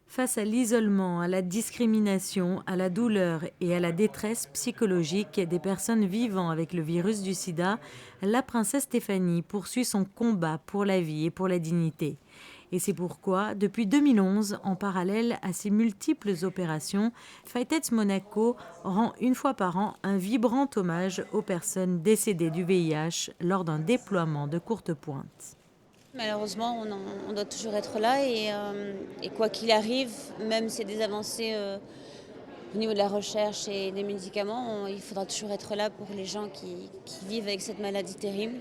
Face à l'isolement, à la discrimination, à la douleur et à la détresse psychologique des personnes vivant avec le virus du sida, la princesse Stéphanie poursuit son combat pour la vie et pour la dignité. Et c'est pourquoi, depuis 2011, en parallèle à ses multiples opérations, Fightets Monaco rend une fois par an un vibrant hommage aux personnes décédées du VIH lors d'un déploiement de courte pointe. Malheureusement, on doit toujours être là et quoi qu'il arrive, même s'il y a des avancées au niveau de la recherche et des médicaments, il faudra toujours être là pour les gens qui vivent avec cette maladie terrible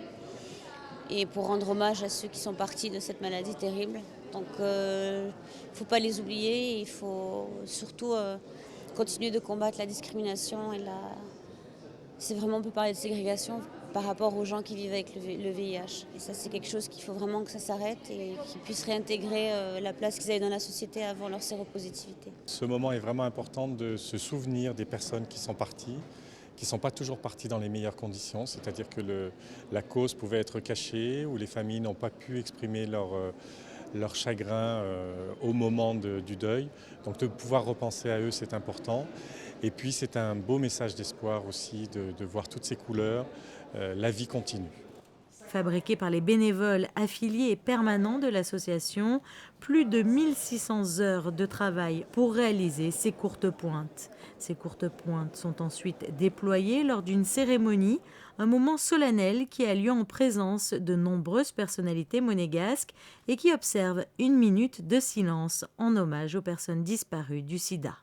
et pour rendre hommage à ceux qui sont partis de cette maladie terrible. Donc il ne faut pas les oublier, il faut surtout continuer de combattre la discrimination c'est vraiment, on peut parler de ségrégation par rapport aux gens qui vivent avec le VIH. Et ça, c'est quelque chose qu'il faut vraiment que ça s'arrête et qu'ils puissent réintégrer la place qu'ils avaient dans la société avant leur séropositivité. Ce moment est vraiment important de se souvenir des personnes qui sont parties, qui ne sont pas toujours parties dans les meilleures conditions, c'est-à-dire que la cause pouvait être cachée ou les familles n'ont pas pu exprimer leur chagrin au moment du deuil. Donc de pouvoir repenser à eux, c'est important. Et puis c'est un beau message d'espoir aussi de voir toutes ces couleurs. La vie continue. Fabriqués par les bénévoles affiliés et permanents de l'association, plus de 1600 heures de travail pour réaliser ces courtes pointes. Ces courtes pointes sont ensuite déployées lors d'une cérémonie, un moment solennel qui a lieu en présence de nombreuses personnalités monégasques et qui observe une minute de silence en hommage aux personnes disparues du sida.